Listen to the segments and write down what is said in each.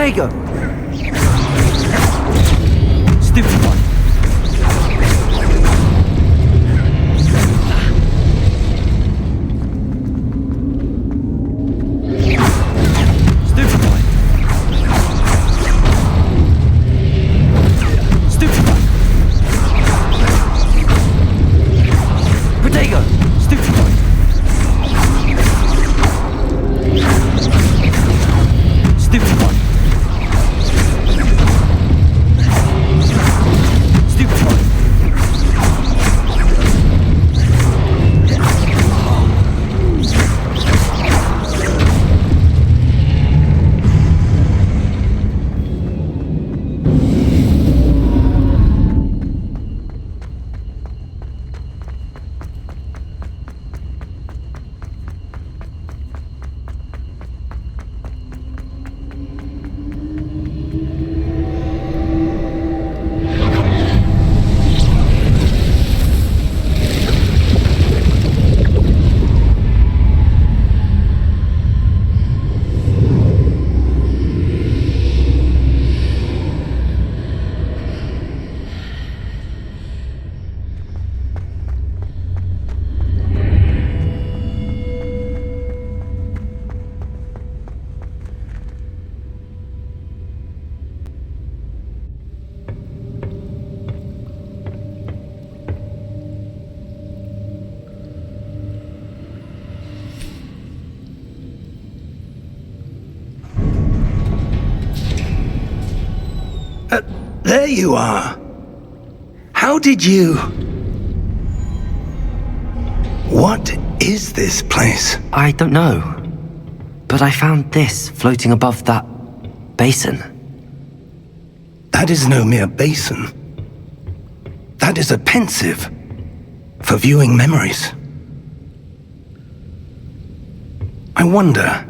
Protego! Stupefy! There you are. How did you... What is this place? I don't know. But I found this floating above that basin. That is no mere basin. That is a pensive for viewing memories. I wonder...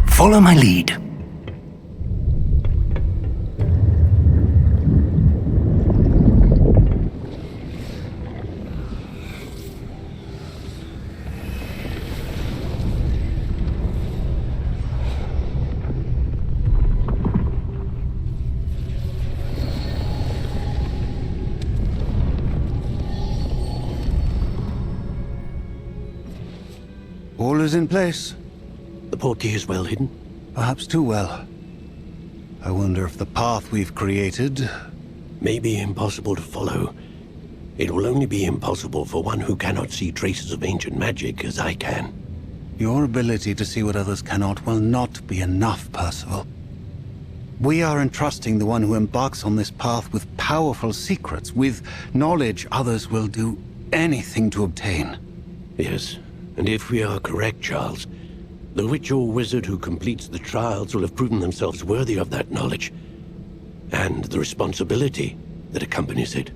Follow my lead. All is in place. The portkey is well hidden. Perhaps too well. I wonder if the path we've created... may be impossible to follow. It will only be impossible for one who cannot see traces of ancient magic as I can. Your ability to see what others cannot will not be enough, Percival. We are entrusting the one who embarks on this path with powerful secrets, with knowledge others will do anything to obtain. Yes, and if we are correct, Charles, the witch or wizard who completes the trials will have proven themselves worthy of that knowledge, and the responsibility that accompanies it.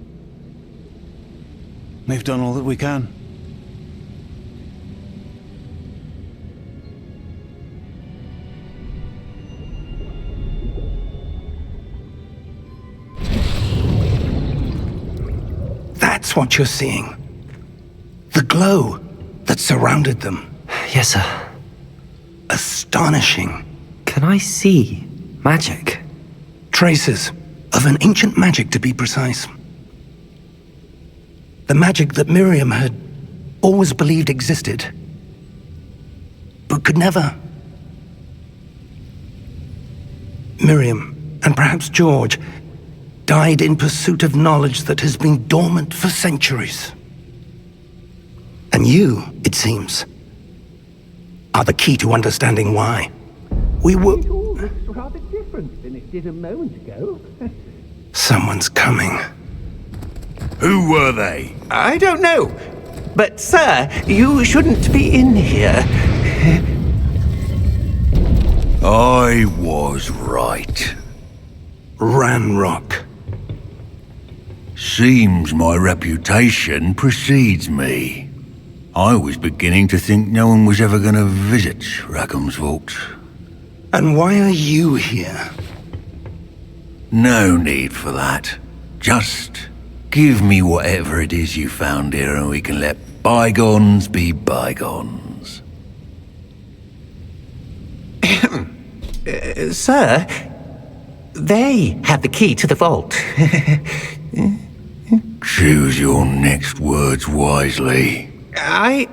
We've done all that we can. That's what you're seeing. The glow that surrounded them. Yes, sir. Astonishing. Can I see magic? Traces of an ancient magic, to be precise. The magic that Miriam had always believed existed, but could never. Miriam, and perhaps George, died in pursuit of knowledge that has been dormant for centuries. And you, it seems, are the key to understanding why. We were... It all looks rather different than it did a moment ago. Someone's coming. Who were they? I don't know. But, sir, you shouldn't be in here. I was right. Ranrock. Seems my reputation precedes me. I was beginning to think no one was ever going to visit Rackham's Vault. And why are you here? No need for that. Just give me whatever it is you found here and we can let bygones be bygones. Sir, they have the key to the vault. Choose your next words wisely. I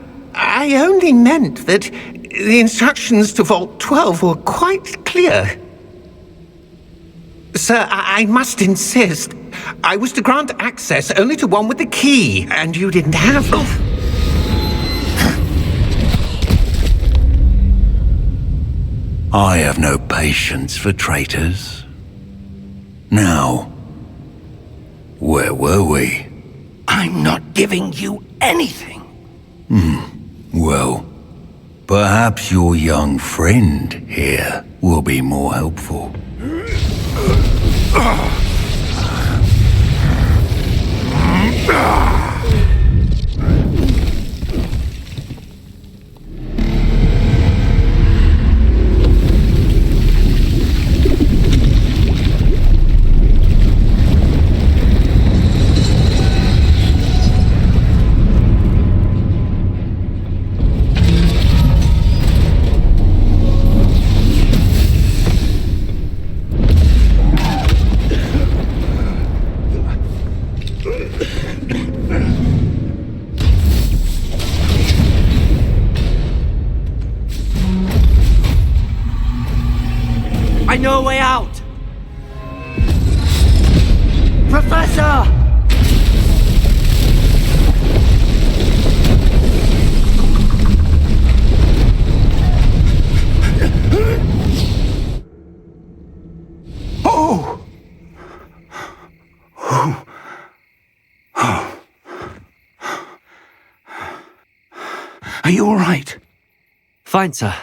only meant that the instructions to Vault 12 were quite clear. Sir, I must insist. I was to grant access only to one with the key, and you didn't have them. I have no patience for traitors. Now, where were we? I'm not giving you anything. Well, perhaps your young friend here will be more helpful. I know a way out! Professor! Oh! Oh. Oh. Are you all right? Fine, sir.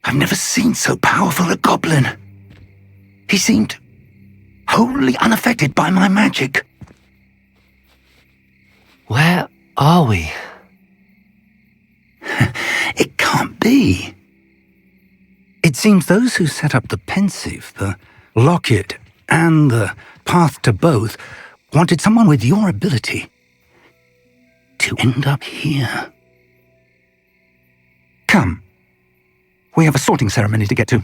I've never seen so powerful a goblin. He seemed wholly unaffected by my magic. Where are we? It can't be. It seems those who set up the pensive, the locket, and the path to both wanted someone with your ability to end up here. Come. We have a sorting ceremony to get to.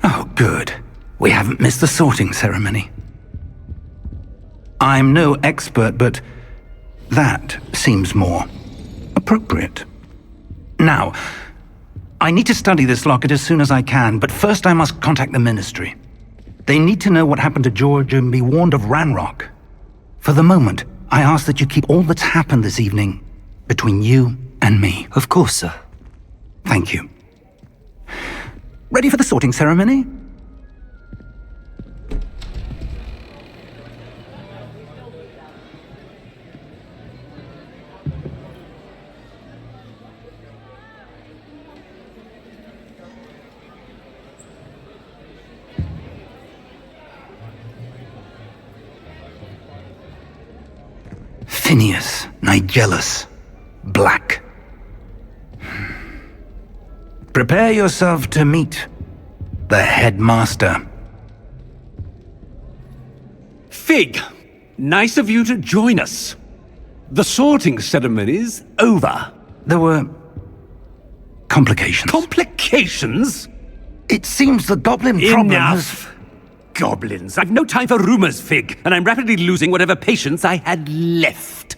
Oh, good. We haven't missed the sorting ceremony. I'm no expert, but that seems more appropriate. Now, I need to study this locket as soon as I can, but first I must contact the Ministry. They need to know what happened to George and be warned of Ranrock. For the moment, I ask that you keep all that's happened this evening between you and me. Of course, sir. Thank you. Ready for the sorting ceremony? Phineas, Nigellus, Black. Prepare yourself to meet the headmaster. Fig, nice of you to join us. The sorting ceremony's over. There were complications. Complications? It seems the goblin problem has... Enough! Goblins. I've no time for rumors, Fig, and I'm rapidly losing whatever patience I had left.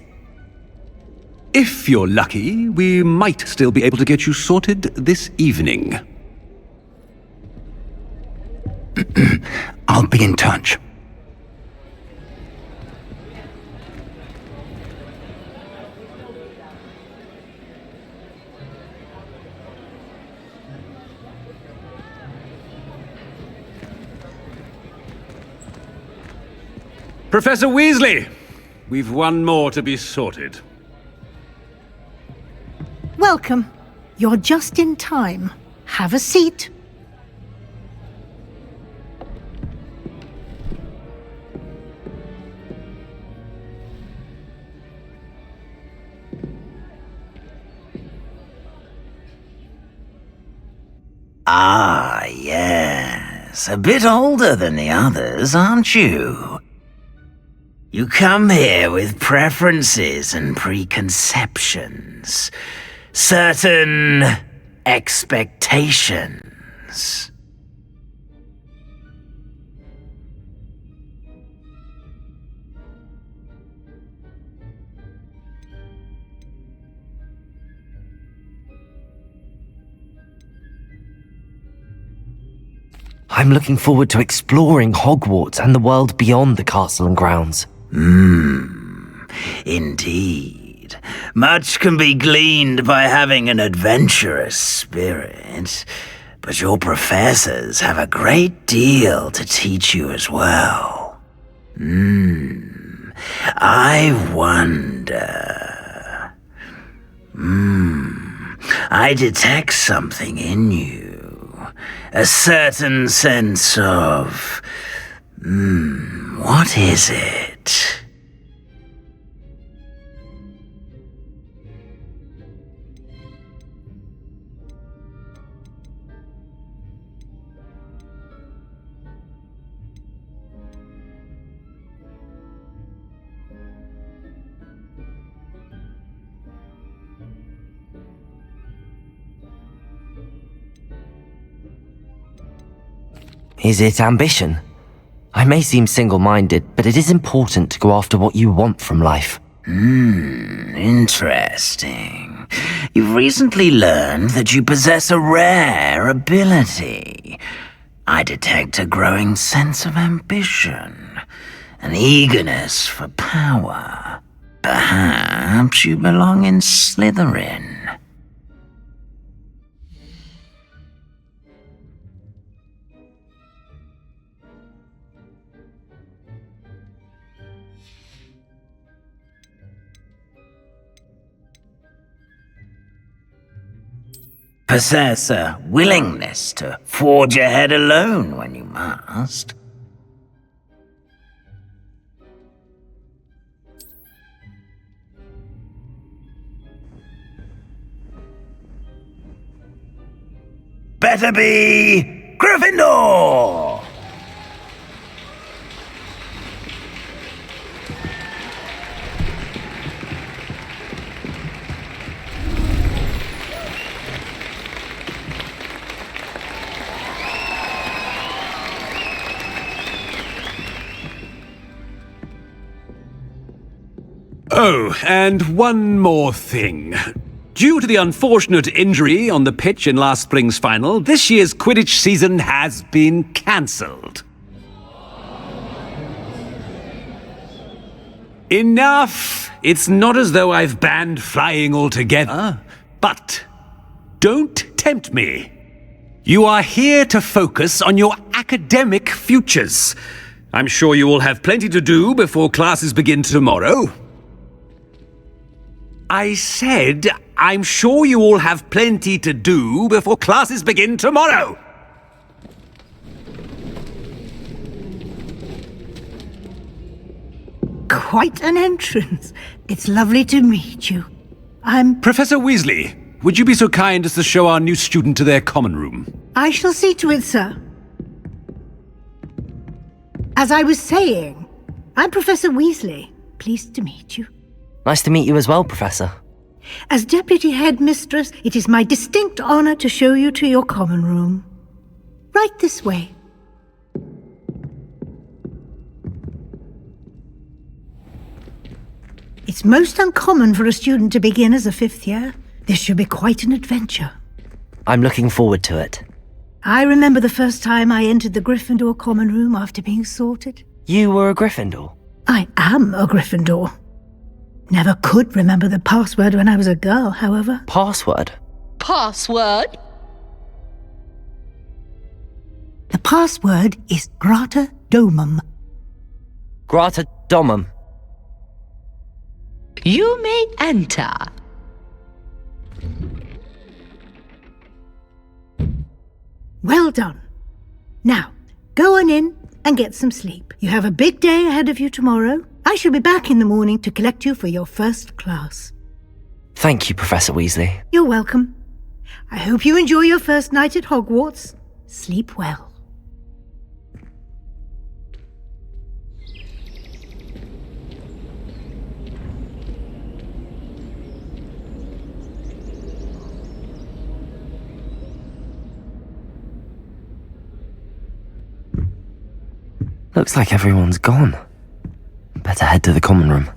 If you're lucky, we might still be able to get you sorted this evening. I'll be in touch. Professor Weasley, we've one more to be sorted. Welcome. You're just in time. Have a seat. Ah, yes. A bit older than the others, aren't you? You come here with preferences and preconceptions. Certain expectations. I'm looking forward to exploring Hogwarts and the world beyond the castle and grounds. Indeed. Much can be gleaned by having an adventurous spirit, but your professors have a great deal to teach you as well. I wonder... I detect something in you. A certain sense of... what is it? Is it ambition? I may seem single-minded, but it is important to go after what you want from life. Interesting. You've recently learned that you possess a rare ability. I detect a growing sense of ambition, an eagerness for power. Perhaps you belong in Slytherin. Possess a willingness to forge ahead alone when you must. Better be Gryffindor! Oh, and one more thing. Due to the unfortunate injury on the pitch in last spring's final, this year's Quidditch season has been cancelled. Enough! It's not as though I've banned flying altogether, but don't tempt me. You are here to focus on your academic futures. I'm sure you will have plenty to do before classes begin tomorrow. I said, I'm sure you all have plenty to do before classes begin tomorrow! Quite an entrance. It's lovely to meet you. I'm... Professor Weasley, would you be so kind as to show our new student to their common room? I shall see to it, sir. As I was saying, I'm Professor Weasley. Pleased to meet you. Nice to meet you as well, Professor. As Deputy Headmistress, it is my distinct honor to show you to your common room. Right this way. It's most uncommon for a student to begin as a fifth year. This should be quite an adventure. I'm looking forward to it. I remember the first time I entered the Gryffindor common room after being sorted. You were a Gryffindor? I am a Gryffindor. Never could remember the password when I was a girl, however. Password? Password? The password is Grata Domum. Grata Domum. You may enter. Well done. Now, go on in and get some sleep. You have a big day ahead of you tomorrow. I shall be back in the morning to collect you for your first class. Thank you, Professor Weasley. You're welcome. I hope you enjoy your first night at Hogwarts. Sleep well. Looks like everyone's gone. Better head to the common room.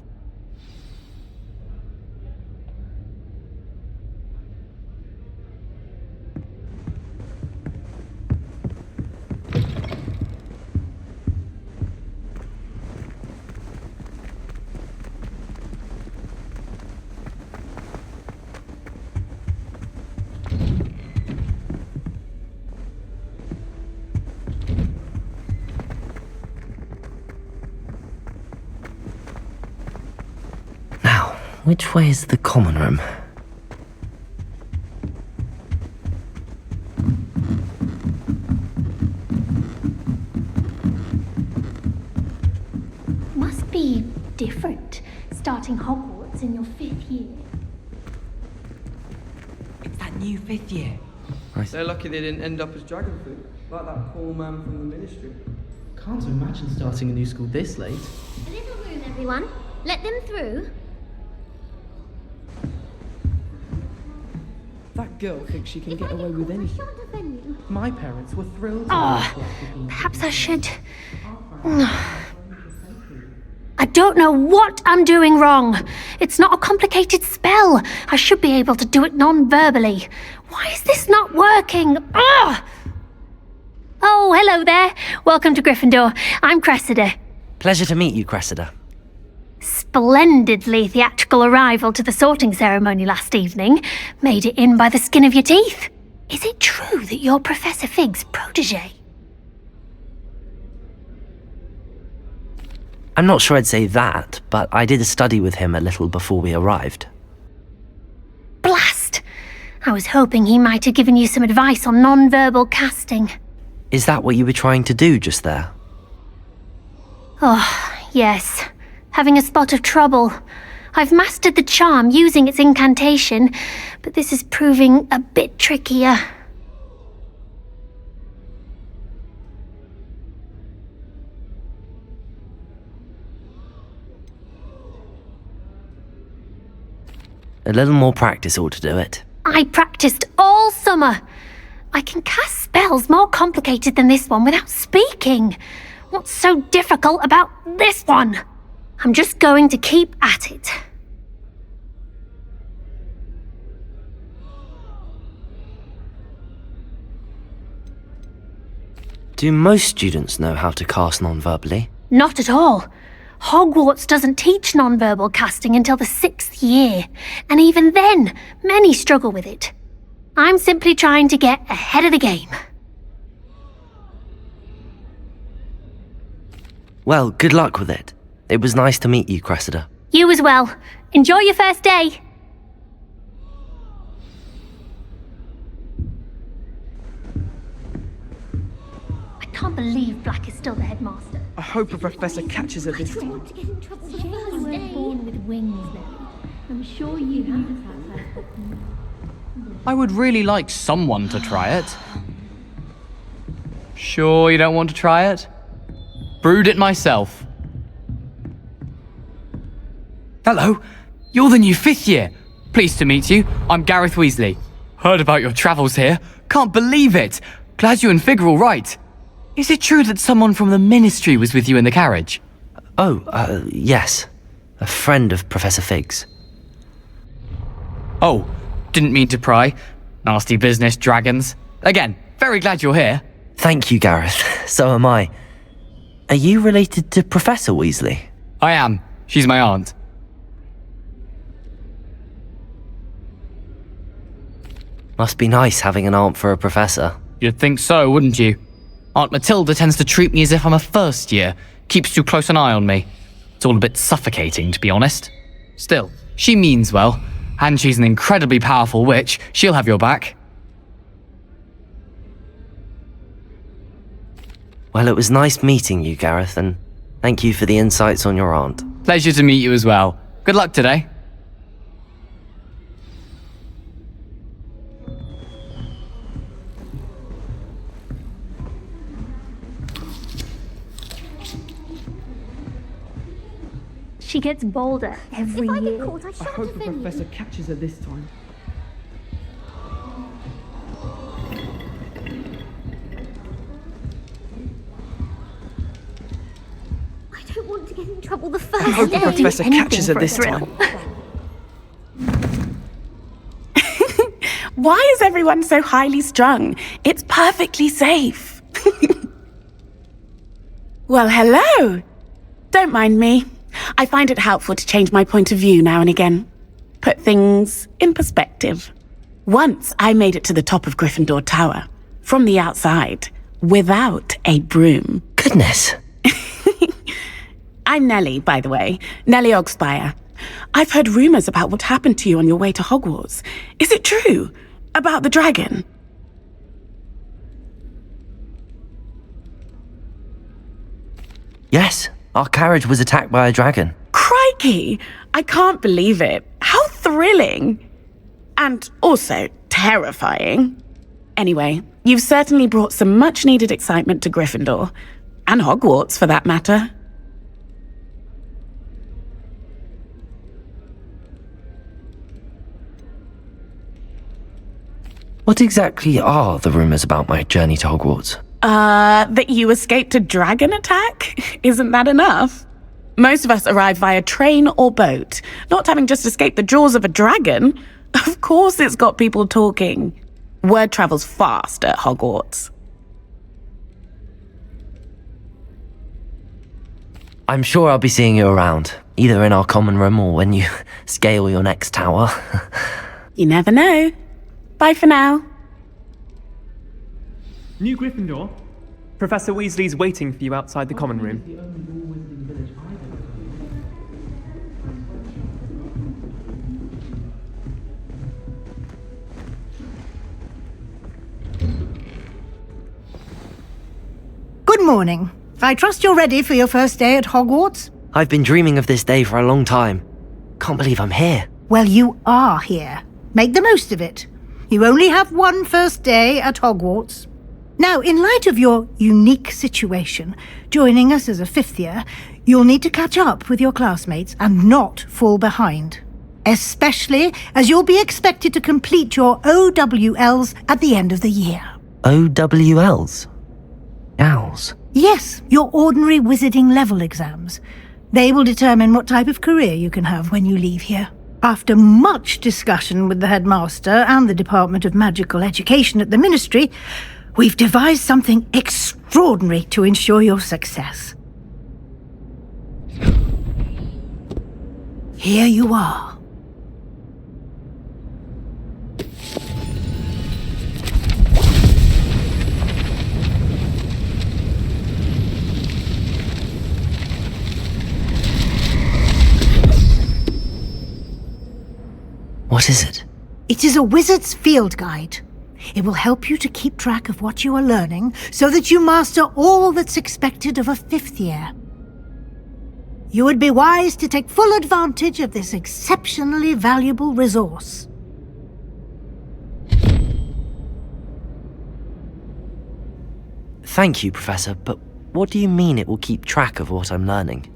Which way is the common room? Must be different, starting Hogwarts in your 5th year. It's that new 5th year. They're lucky they didn't end up as dragon fruit, like that poor man from the ministry. Can't imagine starting a new school this late. A little room, everyone. Let them through. That girl thinks she can get away with anything. My parents were thrilled. Perhaps I should... I don't know what I'm doing wrong. It's not a complicated spell. I should be able to do it non-verbally. Why is this not working? Oh, hello there. Welcome to Gryffindor. I'm Cressida. Pleasure to meet you, Cressida. Splendidly theatrical arrival to the sorting ceremony last evening. Made it in by the skin of your teeth. Is it true that you're Professor Fig's protege? I'm not sure I'd say that, but I did study with him a little before we arrived. Blast! I was hoping he might have given you some advice on non-verbal casting. Is that what you were trying to do just there? Oh, yes. Having a spot of trouble. I've mastered the charm using its incantation, but this is proving a bit trickier. A little more practice ought to do it. I practiced all summer. I can cast spells more complicated than this one without speaking. What's so difficult about this one? I'm just going to keep at it. Do most students know how to cast non-verbally? Not at all. Hogwarts doesn't teach nonverbal casting until the 6th year, and even then, many struggle with it. I'm simply trying to get ahead of the game. Well, good luck with it. It was nice to meet you, Cressida. You as well. Enjoy your first day. I can't believe Black is still the headmaster. I hope a professor catches her this time. You weren't born with wings, Nelly. I'm sure you have her. I would really like someone to try it. Sure you don't want to try it? Brewed it myself. Hello, you're the new 5th year. Pleased to meet you. I'm Gareth Weasley. Heard about your travels here. Can't believe it. Glad you and Fig are all right. Is it true that someone from the Ministry was with you in the carriage? Yes. A friend of Professor Fig's. Oh, didn't mean to pry. Nasty business, dragons. Again, very glad you're here. Thank you, Gareth. So am I. Are you related to Professor Weasley? I am. She's my aunt. Must be nice having an aunt for a professor. You'd think so, wouldn't you? Aunt Matilda tends to treat me as if I'm a first year. Keeps too close an eye on me. It's all a bit suffocating, to be honest. Still, she means well. And she's an incredibly powerful witch. She'll have your back. Well, it was nice meeting you, Gareth, and thank you for the insights on your aunt. Pleasure to meet you as well. Good luck today. She gets bolder every year. I hope a professor catches her this time. I don't want to get in trouble the first I hope day. a professor catches her this time. Why is everyone so highly strung? It's perfectly safe. Well, hello. Don't mind me. I find it helpful to change my point of view now and again. Put things in perspective. Once I made it to the top of Gryffindor Tower, from the outside, without a broom. Goodness. I'm Nellie, by the way. Nellie Ogspire. I've heard rumors about what happened to you on your way to Hogwarts. Is it true? About the dragon? Yes, our carriage was attacked by a dragon. Crikey! I can't believe it. How thrilling! And also terrifying. Anyway, you've certainly brought some much-needed excitement to Gryffindor. And Hogwarts, for that matter. What exactly are the rumors about my journey to Hogwarts? That you escaped a dragon attack? Isn't that enough? Most of us arrive via train or boat, not having just escaped the jaws of a dragon. Of course it's got people talking. Word travels fast at Hogwarts. I'm sure I'll be seeing you around, either in our common room or when you scale your next tower. You never know. Bye for now. New Gryffindor. Professor Weasley's waiting for you outside the common room. Good morning. I trust you're ready for your first day at Hogwarts? I've been dreaming of this day for a long time. Can't believe I'm here. Well, you are here. Make the most of it. You only have one first day at Hogwarts. Now, in light of your unique situation, joining us as a 5th year, you'll need to catch up with your classmates and not fall behind. Especially as you'll be expected to complete your OWLs at the end of the year. OWLs? Owls? Yes, your ordinary wizarding level exams. They will determine what type of career you can have when you leave here. After much discussion with the headmaster and the Department of Magical Education at the Ministry, we've devised something extremely extraordinary to ensure your success. Here you are. What is it? It is a wizard's field guide. It will help you to keep track of what you are learning so that you master all that's expected of a 5th year. You would be wise to take full advantage of this exceptionally valuable resource. Thank you, Professor, but what do you mean it will keep track of what I'm learning?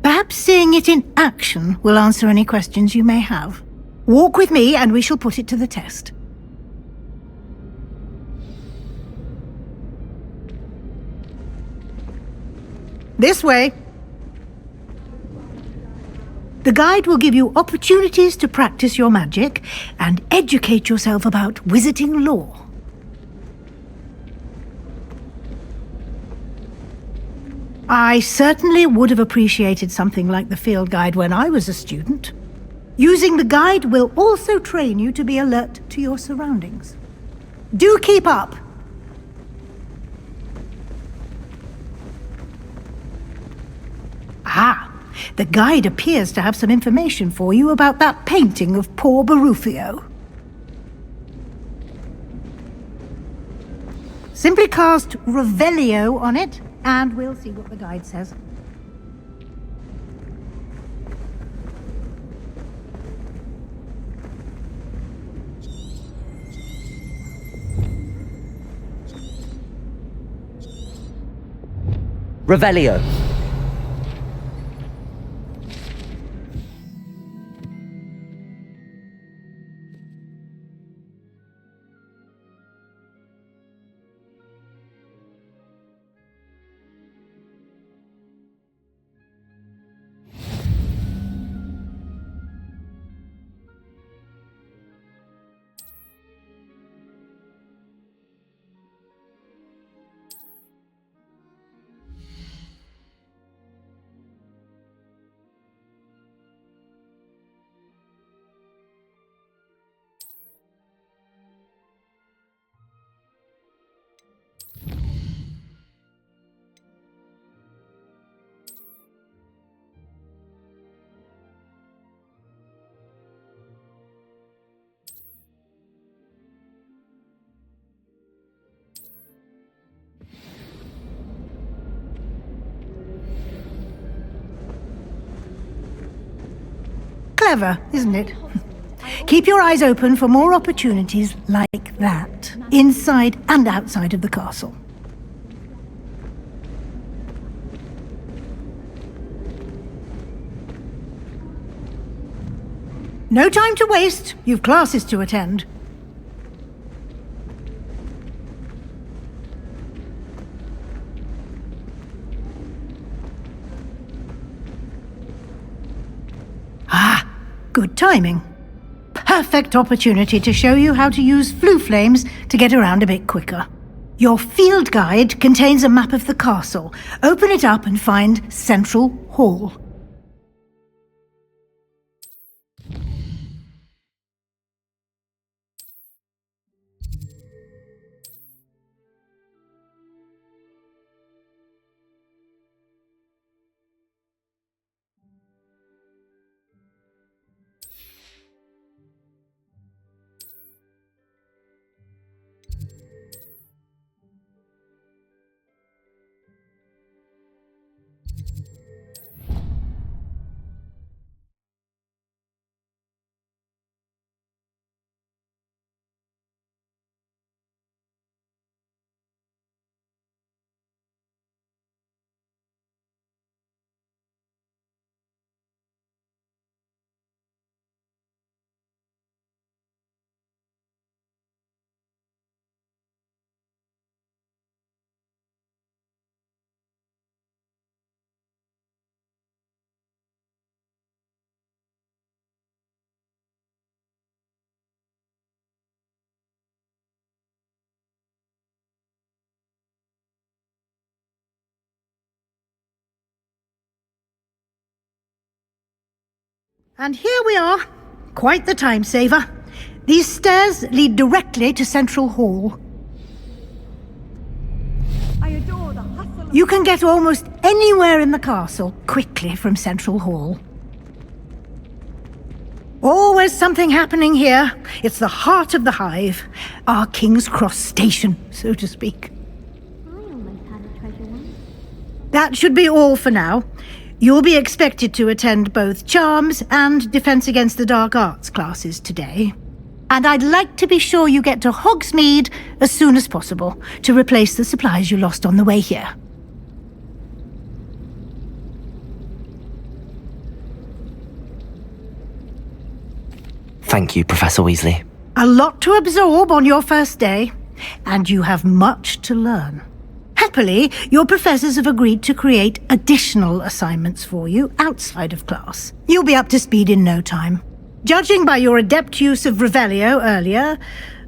Perhaps seeing it in action will answer any questions you may have. Walk with me and we shall put it to the test. This way. The guide will give you opportunities to practice your magic and educate yourself about wizarding lore. I certainly would have appreciated something like the field guide when I was a student. Using the guide will also train you to be alert to your surroundings. Do keep up! Ah, the guide appears to have some information for you about that painting of poor Barufio. Simply cast Revelio on it, and we'll see what the guide says. Revelio. Clever, isn't it? Keep your eyes open for more opportunities like that, inside and outside of the castle. No time to waste. You've classes to attend. Ah, good timing. Perfect opportunity to show you how to use flue flames to get around a bit quicker. Your field guide contains a map of the castle. Open it up and find Central Hall. And here we are. Quite the time saver. These stairs lead directly to Central Hall. You can get almost anywhere in the castle quickly from Central Hall. Always something happening here. It's the heart of the hive. Our King's Cross station, so to speak. That should be all for now. You'll be expected to attend both Charms and Defense Against the Dark Arts classes today. And I'd like to be sure you get to Hogsmeade as soon as possible to replace the supplies you lost on the way here. Thank you, Professor Weasley. A lot to absorb on your first day, and you have much to learn. Happily, your professors have agreed to create additional assignments for you outside of class. You'll be up to speed in no time. Judging by your adept use of Revelio earlier,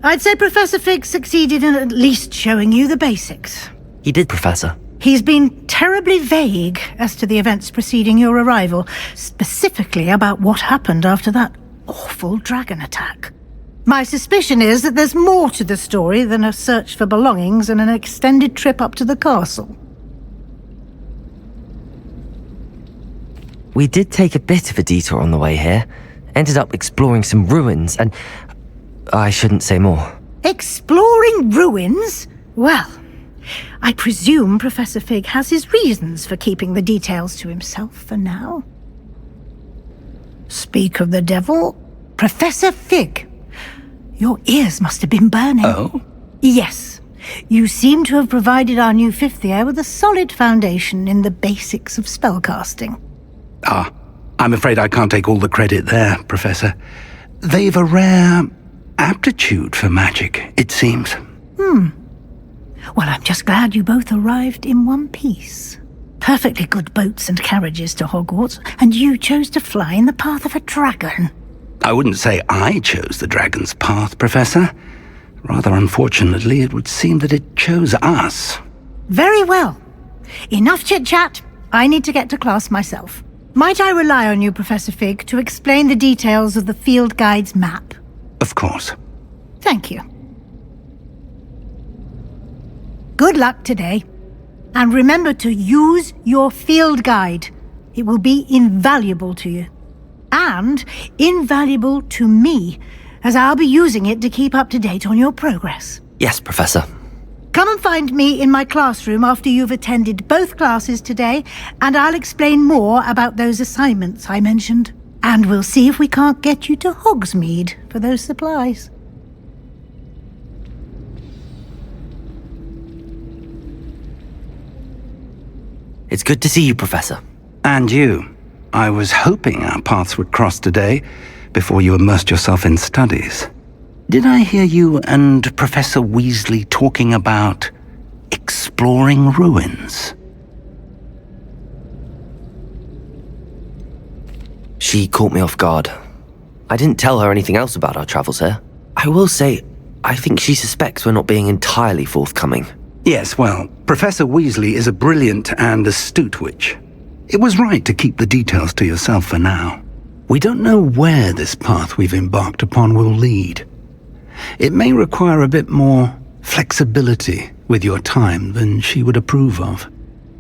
I'd say Professor Fig succeeded in at least showing you the basics. He did, Professor. He's been terribly vague as to the events preceding your arrival, specifically about what happened after that awful dragon attack. My suspicion is that there's more to the story than a search for belongings and an extended trip up to the castle. We did take a bit of a detour on the way here. Ended up exploring some ruins and... I shouldn't say more. Exploring ruins? Well, I presume Professor Fig has his reasons for keeping the details to himself for now. Speak of the devil, Professor Fig. Your ears must have been burning. Oh? Yes. You seem to have provided our new fifth year with a solid foundation in the basics of spellcasting. Ah, I'm afraid I can't take all the credit there, Professor. They've a rare aptitude for magic, it seems. Well, I'm just glad you both arrived in one piece. Perfectly good boats and carriages to Hogwarts, and you chose to fly in the path of a dragon. I wouldn't say I chose the dragon's path, Professor. Rather unfortunately, it would seem that it chose us. Very well. Enough chit-chat. I need to get to class myself. Might I rely on you, Professor Fig, to explain the details of the field guide's map? Of course. Thank you. Good luck today. And remember to use your field guide. It will be invaluable to you. And invaluable to me, as I'll be using it to keep up to date on your progress. Yes, Professor. Come and find me in my classroom after you've attended both classes today, and I'll explain more about those assignments I mentioned. And we'll see if we can't get you to Hogsmeade for those supplies. It's good to see you, Professor. And you. I was hoping our paths would cross today, before you immersed yourself in studies. Did I hear you and Professor Weasley talking about exploring ruins? She caught me off guard. I didn't tell her anything else about our travels here. I will say, I think she suspects we're not being entirely forthcoming. Yes, well, Professor Weasley is a brilliant and astute witch. It was right to keep the details to yourself for now. We don't know where this path we've embarked upon will lead. It may require a bit more flexibility with your time than she would approve of.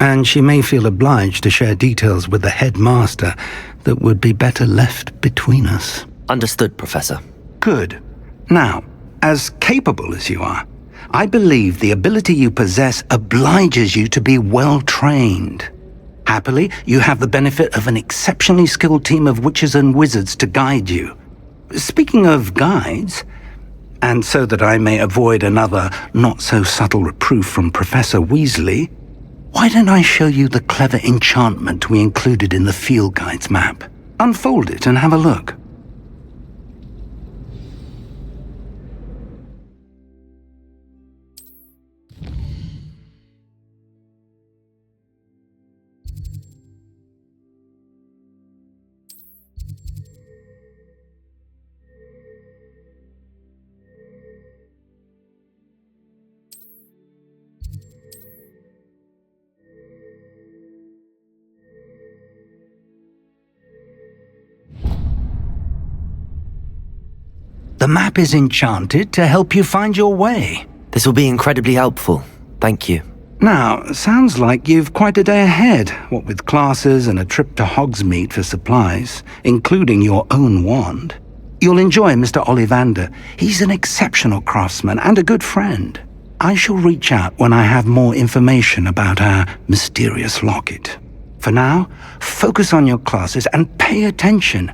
And she may feel obliged to share details with the headmaster that would be better left between us. Understood, Professor. Good. Now, as capable as you are, I believe the ability you possess obliges you to be well trained. Happily, you have the benefit of an exceptionally skilled team of witches and wizards to guide you. Speaking of guides, and so that I may avoid another not-so-subtle reproof from Professor Weasley, why don't I show you the clever enchantment we included in the field guide's map? Unfold it and have a look. The map is enchanted to help you find your way. This will be incredibly helpful. Thank you. Now, sounds like you've quite a day ahead, what with classes and a trip to Hogsmeade for supplies, including your own wand. You'll enjoy Mr. Ollivander. He's an exceptional craftsman and a good friend. I shall reach out when I have more information about our mysterious locket. For now, focus on your classes and pay attention.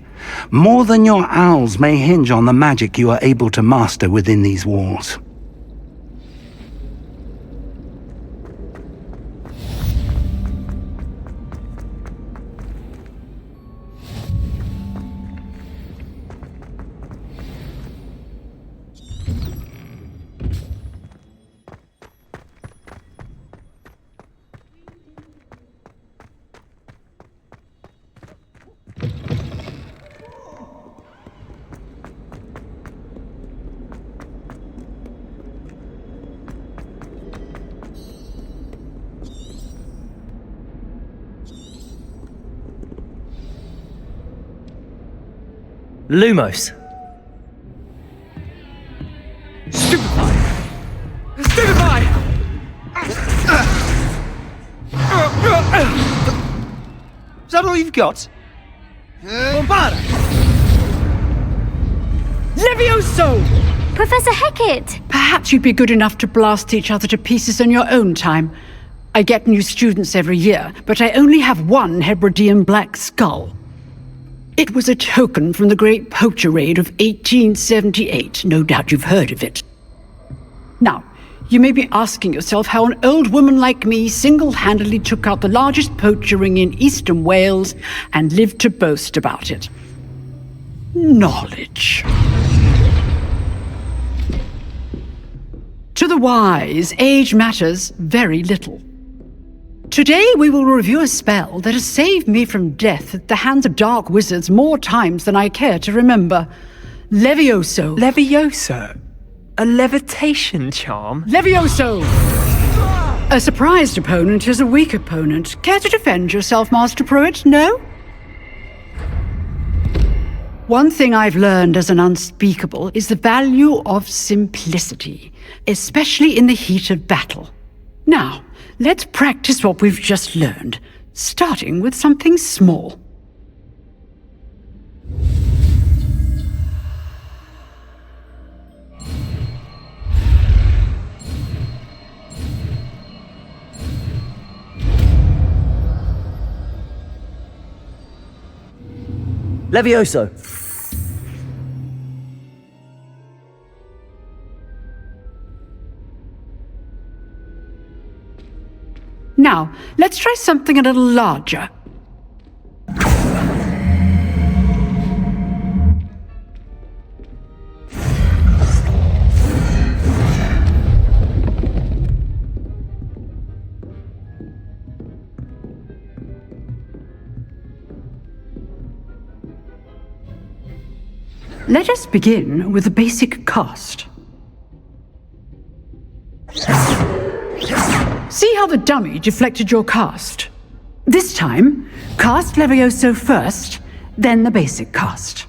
More than your owls may hinge on the magic you are able to master within these walls. Lumos. Stupefy! Stupefy! Is that all you've got? Bombarda! Levioso! Professor Hecat! Perhaps you'd be good enough to blast each other to pieces in your own time. I get new students every year, but I only have one Hebridean black skull. It was a token from the Great Poacher Raid of 1878. No doubt you've heard of it. Now, you may be asking yourself how an old woman like me single-handedly took out the largest poacher ring in eastern Wales and lived to boast about it. Knowledge. To the wise, age matters very little. Today we will review a spell that has saved me from death at the hands of dark wizards more times than I care to remember. Levioso. Levioso? A levitation charm? Levioso! A surprised opponent is a weak opponent. Care to defend yourself, Master Pruitt? No? One thing I've learned as an unspeakable is the value of simplicity, especially in the heat of battle. Now, let's practice what we've just learned, starting with something small. Levioso. Now, let's try something a little larger. Let us begin with the basic cast. See how the dummy deflected your cast? This time, cast Levioso first, then the basic cast.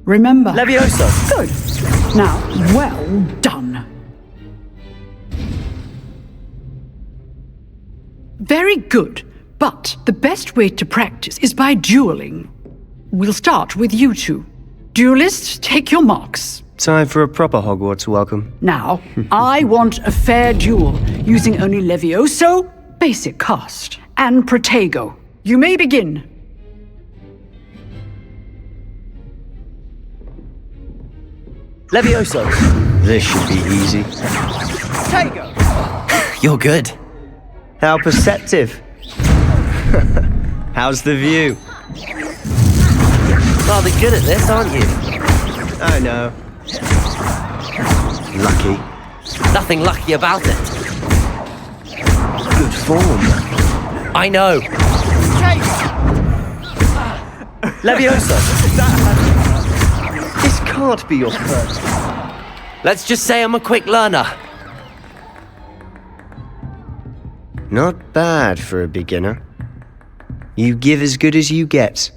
Remember... Levioso! Good. Now, well done. Very good, but the best way to practice is by dueling. We'll start with you two. Duelists, take your marks. Time for a proper Hogwarts welcome. Now, I want a fair duel, using only Levioso, basic cast, and Protego. You may begin. Levioso. This should be easy. Protego! You're good. How perceptive. How's the view? Rather good at this, aren't you? I know. Lucky. Nothing lucky about it. Good form. I know. Levioso. This can't be your first. Let's just say I'm a quick learner. Not bad for a beginner. You give as good as you get.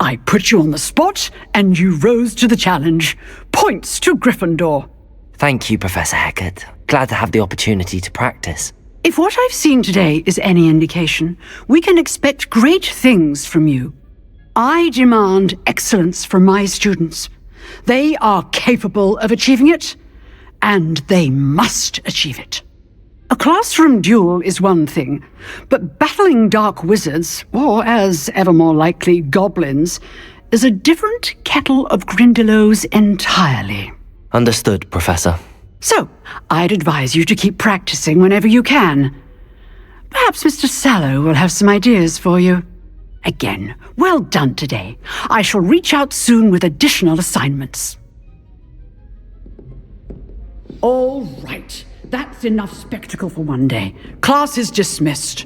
I put you on the spot, and you rose to the challenge. Points to Gryffindor. Thank you, Professor Hecat. Glad to have the opportunity to practice. If what I've seen today is any indication, we can expect great things from you. I demand excellence from my students. They are capable of achieving it, and they must achieve it. A classroom duel is one thing, but battling dark wizards, or as ever more likely, goblins, is a different kettle of Grindylows entirely. Understood, Professor. So, I'd advise you to keep practicing whenever you can. Perhaps Mr. Sallow will have some ideas for you. Again, well done today. I shall reach out soon with additional assignments. All right. That's enough spectacle for one day. Class is dismissed.